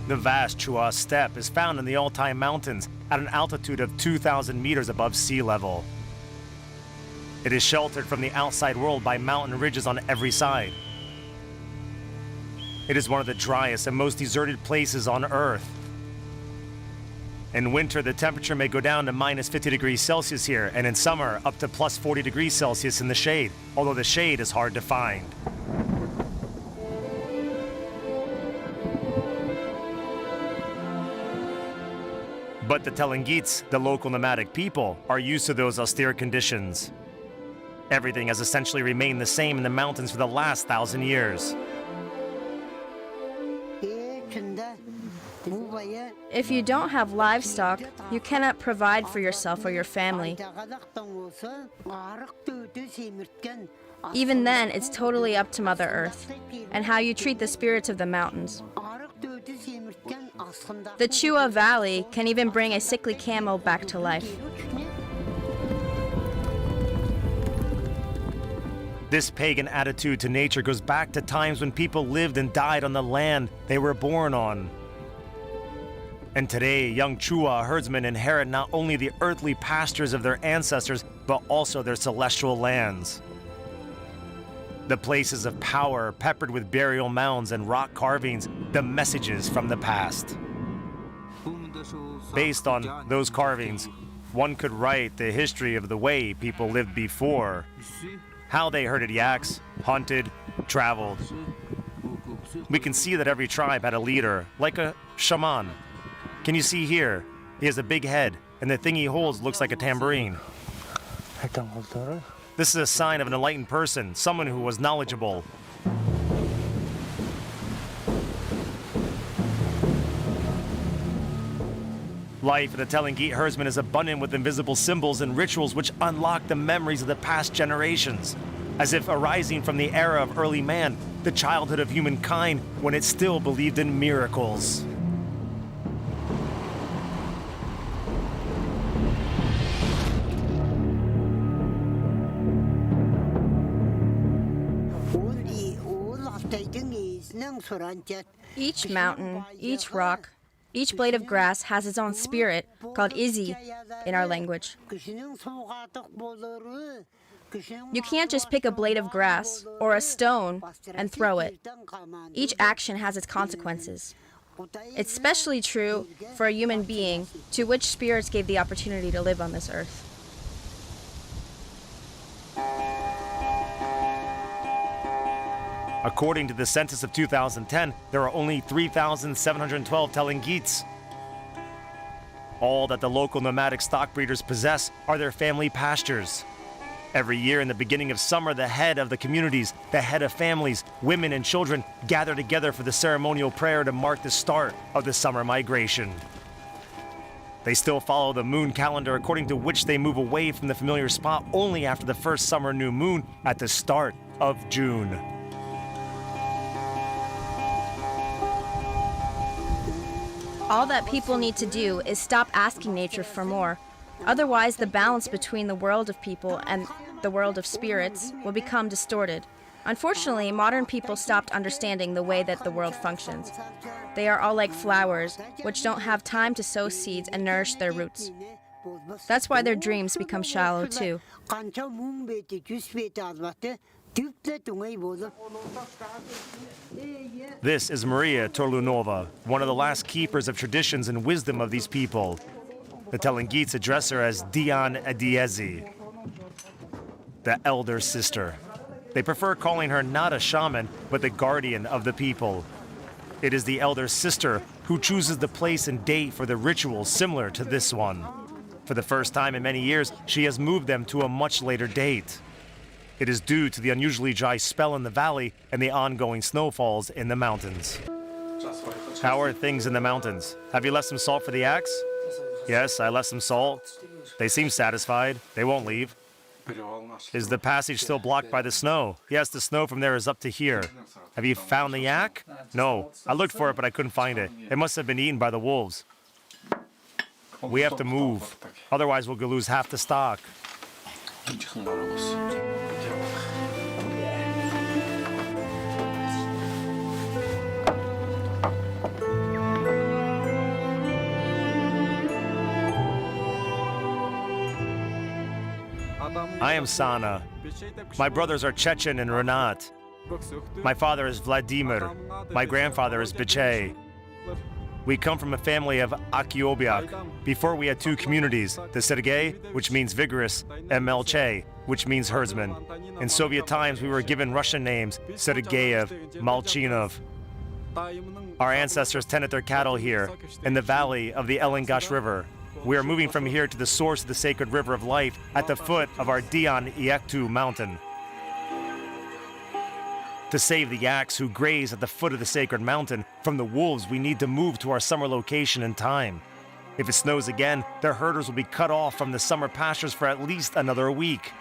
The vast Chuya steppe is found in the Altai Mountains at an altitude of 2,000 meters above sea level. It is sheltered from the outside world by mountain ridges on every side. It is one of the driest and most deserted places on Earth. In winter, the temperature may go down to minus 50 degrees Celsius here, and in summer, up to plus 40 degrees Celsius in the shade, although the shade is hard to find. But the Telengits, the local nomadic people, are used to those austere conditions. Everything has essentially remained the same in the mountains for the last 1,000 years. If you don't have livestock, you cannot provide for yourself or your family. Even then, it's totally up to Mother Earth and how you treat the spirits of the mountains. The Chuya Valley can even bring a sickly camel back to life. This pagan attitude to nature goes back to times when people lived and died on the land they were born on. And today, young Chuya herdsmen inherit not only the earthly pastures of their ancestors, but also their celestial lands. The places of power peppered with burial mounds and rock carvings, the messages from the past. Based on those carvings, one could write the history of the way people lived before, how they herded yaks, hunted, traveled. We can see that every tribe had a leader, like a shaman. Can you see here? He has a big head, and the thing he holds looks like a tambourine. This is a sign of an enlightened person, someone who was knowledgeable. Life in the Telengit herdsman is abundant with invisible symbols and rituals which unlock the memories of the past generations, as if arising from the era of early man, the childhood of humankind, when it still believed in miracles. Each mountain, each rock, each blade of grass has its own spirit, called Izi in our language. You can't just pick a blade of grass or a stone and throw it. Each action has its consequences. It's especially true for a human being to which spirits gave the opportunity to live on this earth. According to the census of 2010, there are only 3,712 Telengits. All that the local nomadic stock breeders possess are their family pastures. Every year in the beginning of summer, the head of the communities, the head of families, women and children gather together for the ceremonial prayer to mark the start of the summer migration. They still follow the moon calendar, according to which they move away from the familiar spot only after the first summer new moon at the start of June. All that people need to do is stop asking nature for more. Otherwise, the balance between the world of people and the world of spirits will become distorted. Unfortunately, modern people stopped understanding the way that the world functions. They are all like flowers, which don't have time to sow seeds and nourish their roots. That's why their dreams become shallow too. This is Maria Torlunova, one of the last keepers of traditions and wisdom of these people. The Telengits address her as Dian Adiezi, the elder sister. They prefer calling her not a shaman, but the guardian of the people. It is the elder sister who chooses the place and date for the ritual similar to this one. For the first time in many years, she has moved them to a much later date. It is due to the unusually dry spell in the valley and the ongoing snowfalls in the mountains. How are things in the mountains? Have you left some salt for the axe? Yes, I left some salt. They seem satisfied. They won't leave. Is the passage still blocked by the snow? Yes, the snow from there is up to here. Have you found the yak? No. I looked for it, but I couldn't find it. It must have been eaten by the wolves. We have to move. Otherwise, we'll lose half the stock. I am Sana. My brothers are Chechen and Renat. My father is Vladimir. My grandfather is Biche. We come from a family of Akiobiak. Before we had two communities, the Sergei, which means vigorous, and Melche, which means herdsman. In Soviet times, we were given Russian names, Sergeyev, Malchinov. Our ancestors tended their cattle here, in the valley of the Telengits River. We are moving from here to the source of the sacred river of life at the foot of our Altai Mountain. To save the yaks who graze at the foot of the sacred mountain from the wolves, we need to move to our summer location in time. If it snows again, their herders will be cut off from the summer pastures for at least another week.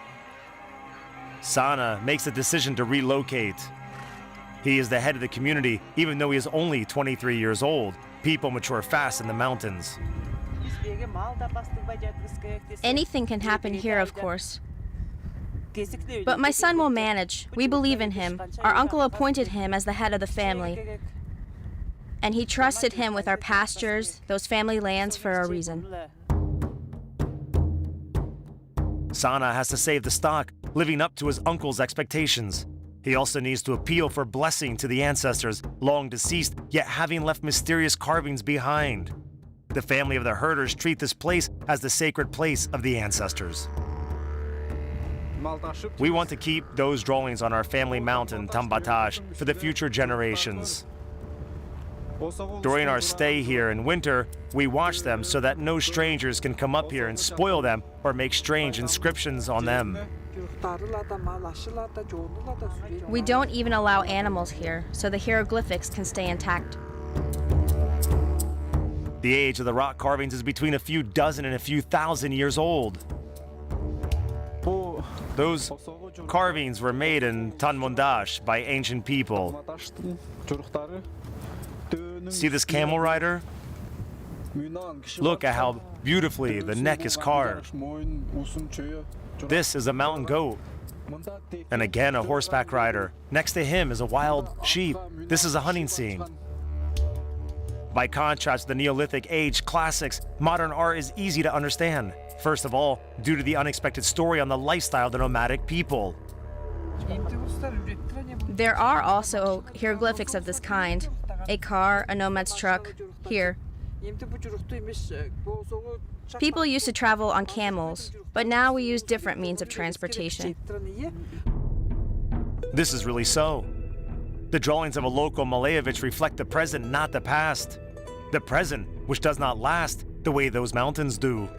Sana makes the decision to relocate. He is the head of the community, even though he is only 23 years old. People mature fast in the mountains. Anything can happen here, of course. But my son will manage. We believe in him. Our uncle appointed him as the head of the family. And he trusted him with our pastures, those family lands, for a reason. Sana has to save the stock, living up to his uncle's expectations. He also needs to appeal for blessing to the ancestors, long deceased, yet having left mysterious carvings behind. The family of the herders treat this place as the sacred place of the ancestors. We want to keep those drawings on our family mountain, Tambatash, for the future generations. During our stay here in winter, we watch them so that no strangers can come up here and spoil them or make strange inscriptions on them. We don't even allow animals here, so the hieroglyphics can stay intact. The age of the rock carvings is between a few dozen and a few thousand years old. Those carvings were made in Tanmundash by ancient people. See this camel rider? Look at how beautifully the neck is carved. This is a mountain goat. And again, a horseback rider. Next to him is a wild sheep. This is a hunting scene. By contrast to the Neolithic age classics, modern art is easy to understand. First of all, due to the unexpected story on the lifestyle of the nomadic people. There are also hieroglyphics of this kind. A car, a nomad's truck, here. People used to travel on camels, but now we use different means of transportation. This is really so. The drawings of a local Malevich reflect the present, not the past. The present, which does not last the way those mountains do.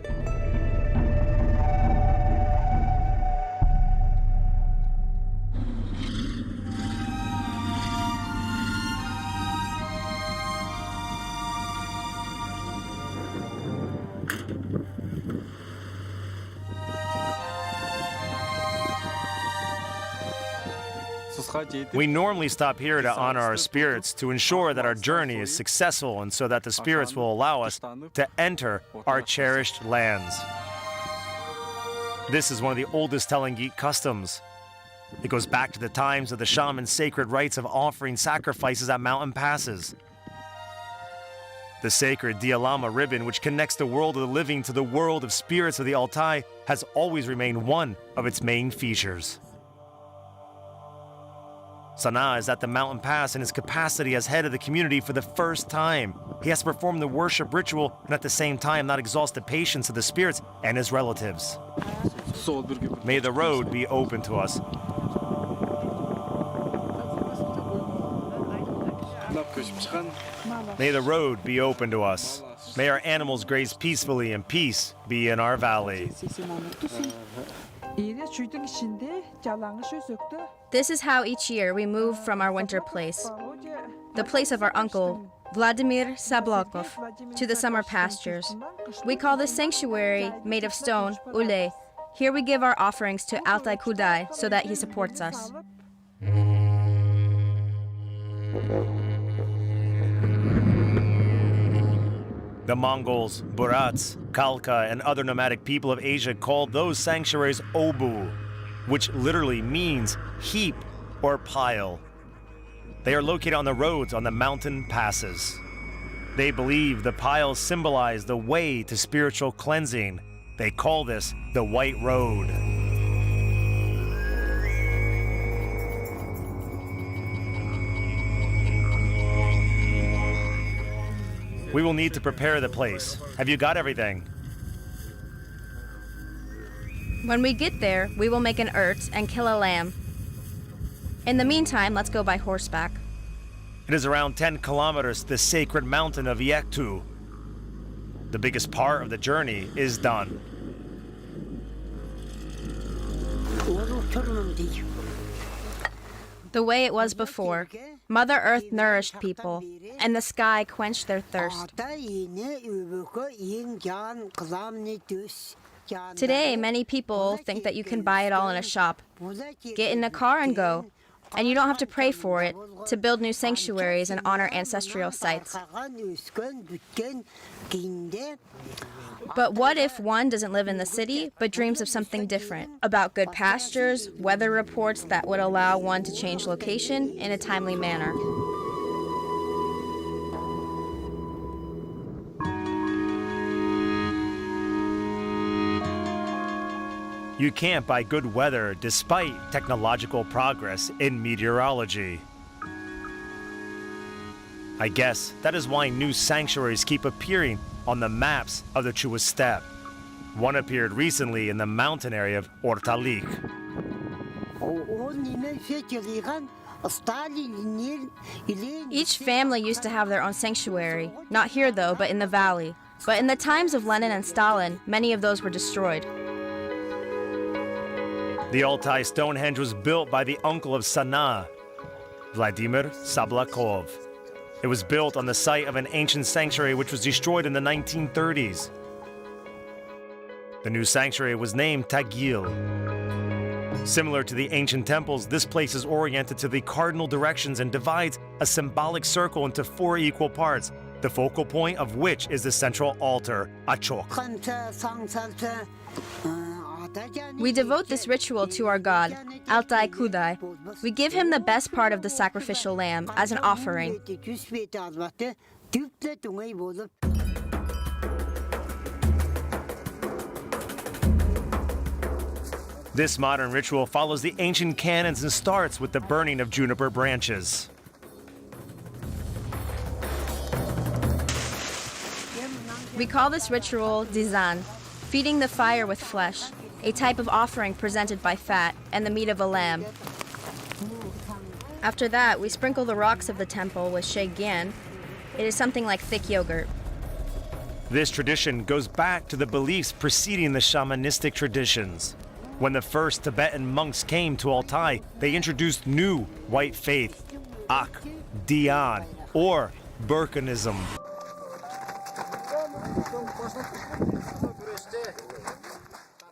We normally stop here to honor our spirits, to ensure that our journey is successful and so that the spirits will allow us to enter our cherished lands. This is one of the oldest Telengit customs. It goes back to the times of the shaman's sacred rites of offering sacrifices at mountain passes. The sacred Dialama ribbon, which connects the world of the living to the world of spirits of the Altai, has always remained one of its main features. Sana is at the mountain pass in his capacity as head of the community for the first time. He has to perform the worship ritual and at the same time not exhaust the patience of the spirits and his relatives. May the road be open to us. May the road be open to us. May our animals graze peacefully and peace be in our valley. This is how each year we move from our winter place, the place of our uncle, Vladimir Sablokov, to the summer pastures. We call this sanctuary, made of stone, Ule. Here we give our offerings to Altai Kudai so that he supports us. The Mongols, Burats, Khalkha, and other nomadic people of Asia called those sanctuaries Obu, which literally means heap or pile. They are located on the roads on the mountain passes. They believe the piles symbolize the way to spiritual cleansing. They call this the White Road. We will need to prepare the place. Have you got everything? When we get there, we will make an urt and kill a lamb. In the meantime, let's go by horseback. It is around 10 kilometers to the sacred mountain of Yektu. The biggest part of the journey is done. The way it was before, Mother Earth nourished people, and the sky quenched their thirst. Today, many people think that you can buy it all in a shop. Get in a car and go. And you don't have to pray for it to build new sanctuaries and honor ancestral sites. But what if one doesn't live in the city, but dreams of something different? About good pastures, weather reports that would allow one to change location in a timely manner. You can't buy good weather despite technological progress in meteorology. I guess that is why new sanctuaries keep appearing on the maps of the Chuya steppe. One appeared recently in the mountain area of Ortalik. Each family used to have their own sanctuary, not here though, but in the valley. But in the times of Lenin and Stalin, many of those were destroyed. The Altai Stonehenge was built by the uncle of Sanaa, Vladimir Sablakov. It was built on the site of an ancient sanctuary which was destroyed in the 1930s. The new sanctuary was named Tagil. Similar to the ancient temples, this place is oriented to the cardinal directions and divides a symbolic circle into 4 equal parts, the focal point of which is the central altar, Achok. We devote this ritual to our god, Altai Kudai. We give him the best part of the sacrificial lamb as an offering. This modern ritual follows the ancient canons and starts with the burning of juniper branches. We call this ritual Dizan, feeding the fire with flesh, a type of offering presented by fat and the meat of a lamb. After that, we sprinkle the rocks of the temple with shegyan. It is something like thick yogurt. This tradition goes back to the beliefs preceding the shamanistic traditions. When the first Tibetan monks came to Altai, they introduced new white faith, Ak, Dian, or Burkanism.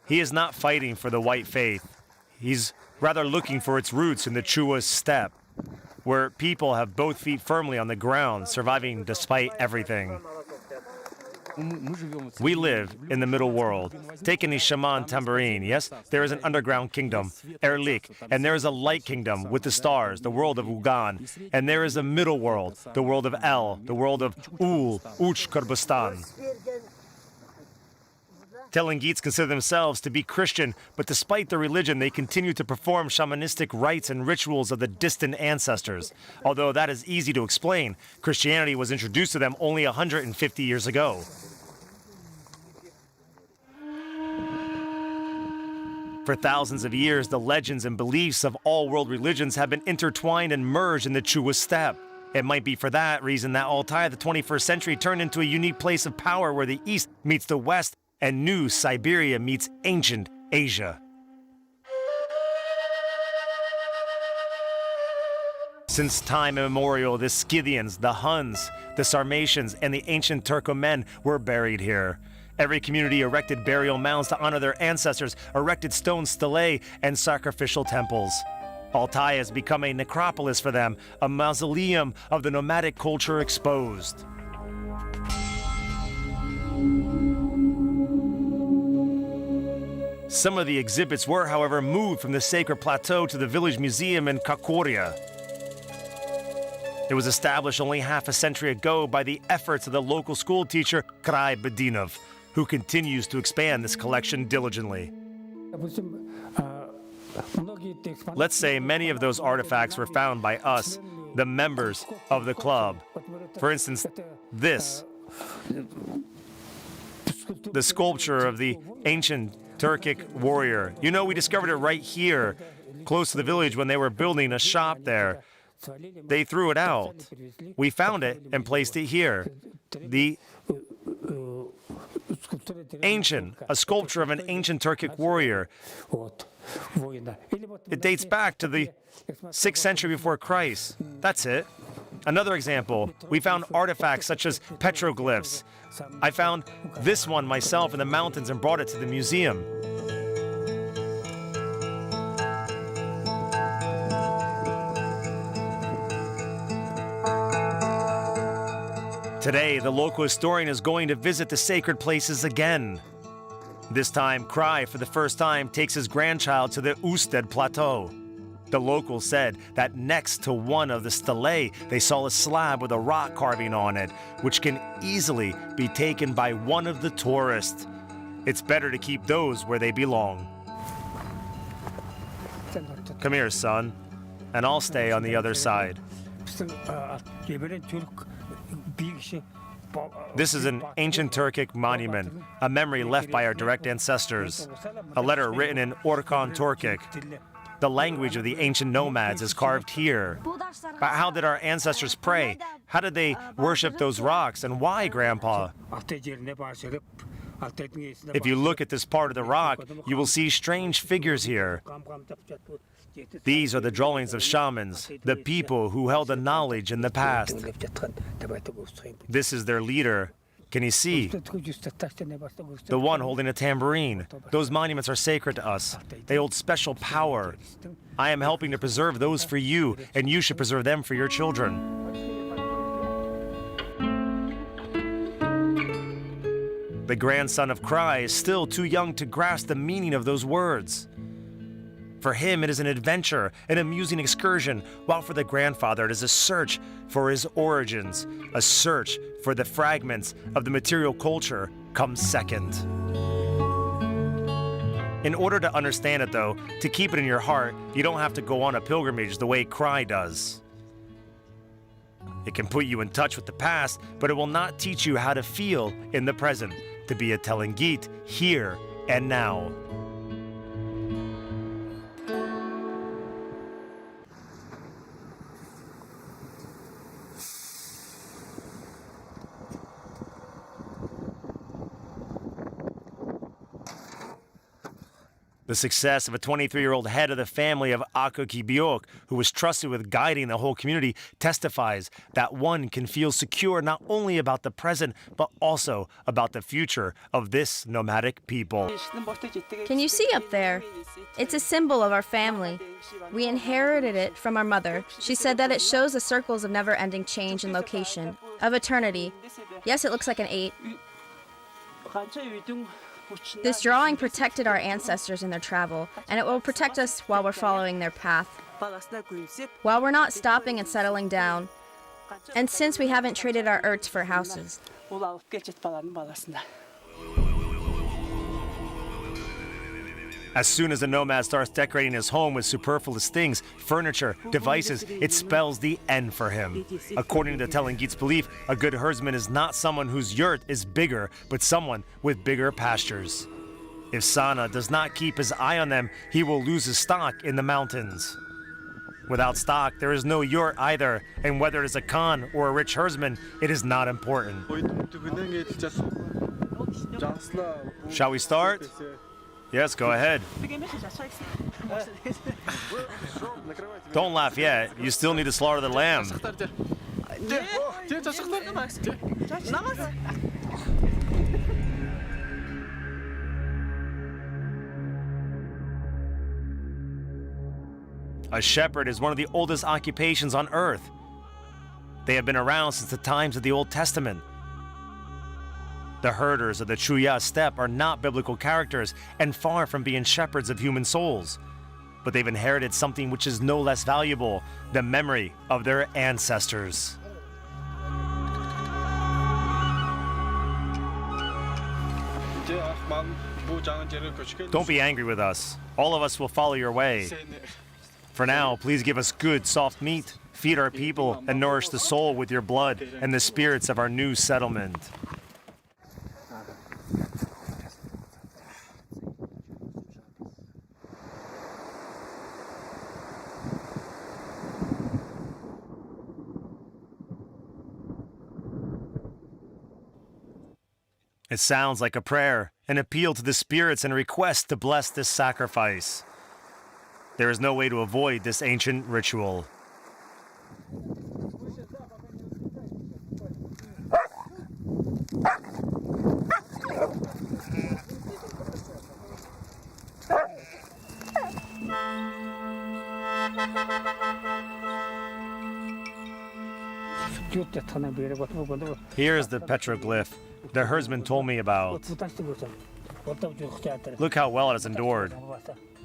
He is not fighting for the white faith. He's rather looking for its roots in the Chuya steppe, where people have both feet firmly on the ground, surviving despite everything. We live in the middle world. Take any shaman tambourine, yes? There is an underground kingdom, Erlik, and there is a light kingdom with the stars, the world of Ugan, and there is a middle world, the world of El, the world of Ul, Uch Kurbistan. Telengits consider themselves to be Christian, but despite their religion, they continue to perform shamanistic rites and rituals of the distant ancestors. Although that is easy to explain, Christianity was introduced to them only 150 years ago. For thousands of years, the legends and beliefs of all world religions have been intertwined and merged in the Chuya steppe. It might be for that reason that Altai of the 21st century turned into a unique place of power where the East meets the West and new Siberia meets ancient Asia. Since time immemorial, the Scythians, the Huns, the Sarmatians, and the ancient Turkomen were buried here. Every community erected burial mounds to honor their ancestors, erected stone stelae, and sacrificial temples. Altai has become a necropolis for them, a mausoleum of the nomadic culture exposed. Some of the exhibits were, however, moved from the sacred plateau to the village museum in Kakoria. It was established only half a century ago by the efforts of the local school teacher Krai Bedinov, who continues to expand this collection diligently. Let's say many of those artifacts were found by us, the members of the club. For instance, this The sculpture of the ancient Turkic warrior. You know, we discovered it right here, close to the village when they were building a shop there. They threw it out. We found it and placed it here. The ancient, a sculpture of an ancient Turkic warrior. It dates back to the 6th century before Christ. That's it. Another example, we found artifacts such as petroglyphs. I found this one myself in the mountains and brought it to the museum. Today, the local historian is going to visit the sacred places again. This time, Cry, for the first time, takes his grandchild to the Usted Plateau. The locals said that next to one of the stelae, they saw a slab with a rock carving on it, which can easily be taken by one of the tourists. It's better to keep those where they belong. Come here, son, and I'll stay on the other side. This is an ancient Turkic monument, a memory left by our direct ancestors. A letter written in Orkan Turkic. The language of the ancient nomads is carved here. But how did our ancestors pray? How did they worship those rocks? And why, Grandpa? If you look at this part of the rock, you will see strange figures here. These are the drawings of shamans, the people who held the knowledge in the past. This is their leader. Can you see? The one holding a tambourine. Those monuments are sacred to us. They hold special power. I am helping to preserve those for you, and you should preserve them for your children. The grandson of Cry is still too young to grasp the meaning of those words. For him, it is an adventure, an amusing excursion, while for the grandfather, it is a search for his origins. A search for the fragments of the material culture comes second. In order to understand it, though, to keep it in your heart, you don't have to go on a pilgrimage the way Cry does. It can put you in touch with the past, but it will not teach you how to feel in the present, to be a Telengit here and now. The success of a 23-year-old head of the family of Akakibiok, who was trusted with guiding the whole community, testifies that one can feel secure not only about the present, but also about the future of this nomadic people. Can you see up there? It's a symbol of our family. We inherited it from our mother. She said that it shows the circles of never-ending change in location, of eternity. Yes, it looks like an 8. This drawing protected our ancestors in their travel, and it will protect us while we're following their path, while we're not stopping and settling down, and since we haven't traded our yurts for houses. As soon as the nomad starts decorating his home with superfluous things, furniture, devices, it spells the end for him. According to the Telengits' belief, a good herdsman is not someone whose yurt is bigger, but someone with bigger pastures. If Sana does not keep his eye on them, he will lose his stock in the mountains. Without stock, there is no yurt either, and whether it is a Khan or a rich herdsman, it is not important. Shall we start? Yes, go ahead. Don't laugh yet. You still need to slaughter the lamb. A shepherd is one of the oldest occupations on earth. They have been around since the times of the Old Testament. The herders of the Chuya steppe are not biblical characters and far from being shepherds of human souls. But they've inherited something which is no less valuable, the memory of their ancestors. Don't be angry with us. All of us will follow your way. For now, please give us good, soft meat, Feed our people and nourish the soul with your blood and the spirits of our new settlement. It sounds like a prayer, an appeal to the spirits and request to bless this sacrifice. There is no way to avoid this ancient ritual. Here's the petroglyph the herdsman told me about. Look how well it has endured.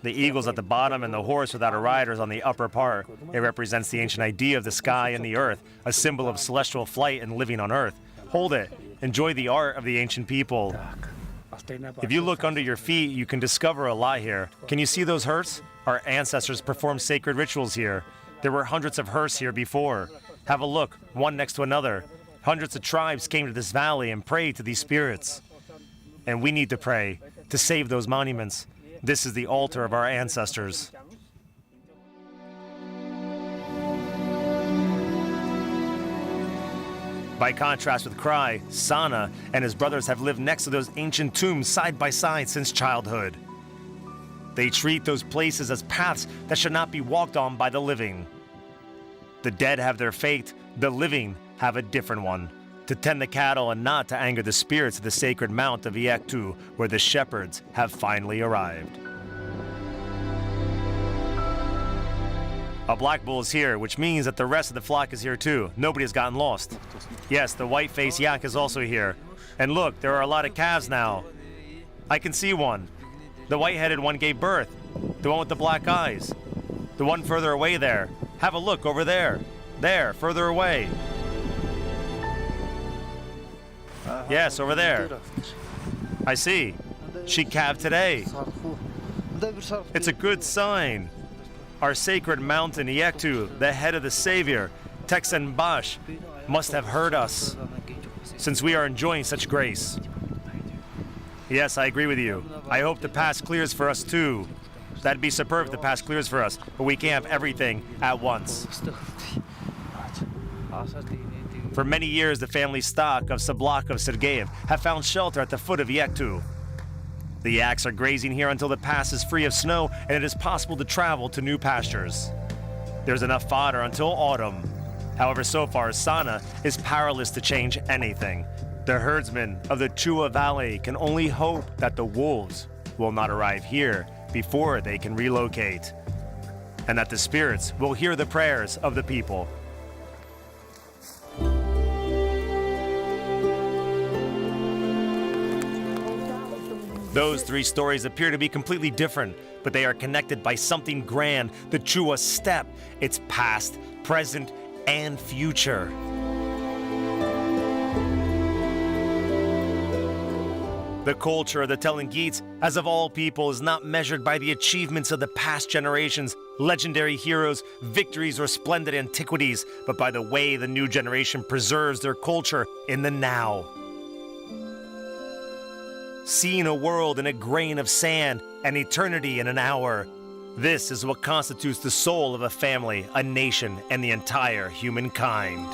The eagle's at the bottom and the horse without a rider is on the upper part. It represents the ancient idea of the sky and the earth, a symbol of celestial flight and living on earth. Hold it. Enjoy the art of the ancient people. If you look under your feet, you can discover a lot here. Can you see those hearths? Our ancestors performed sacred rituals here. There were hundreds of hearths here before. Have a look, one next to another. Hundreds of tribes came to this valley and prayed to these spirits. And we need to pray to save those monuments. This is the altar of our ancestors. By contrast with Krai, Sana and his brothers have lived next to those ancient tombs side by side since childhood. They treat those places as paths that should not be walked on by the living. The dead have their fate, the living have a different one. To tend the cattle and not to anger the spirits of the sacred mount of Iektu, where the shepherds have finally arrived. A black bull is here, which means that the rest of the flock is here too. Nobody has gotten lost. Yes, the white-faced yak is also here. And look, there are a lot of calves now. I can see one. The white-headed one gave birth. The one with the black eyes. The one further away there. Have a look over there. There, further away. Yes, over there. I see. She calved today. It's a good sign. Our sacred mountain, Iektu, the head of the Savior, Texenbash, must have heard us, since we are enjoying such grace. Yes, I agree with you. I hope the pass clears for us too. That'd be superb if the pass clears for us, but we can't have everything at once. For many years, the family stock of Sablak of Sergeyev have found shelter at the foot of Iektu. The yaks are grazing here until the pass is free of snow and it is possible to travel to new pastures. There's enough fodder until autumn. However, so far, Sana is powerless to change anything. The herdsmen of the Chuya Valley can only hope that the wolves will not arrive here before they can relocate, and that the spirits will hear the prayers of the people. Those three stories appear to be completely different, but they are connected by something grand, the Chuya step, its past, present, and future. The culture of the Telengits, as of all people, is not measured by the achievements of the past generations, legendary heroes, victories, or splendid antiquities, but by the way the new generation preserves their culture in the now. Seeing a world in a grain of sand, an eternity in an hour. This is what constitutes the soul of a family, a nation, and the entire humankind.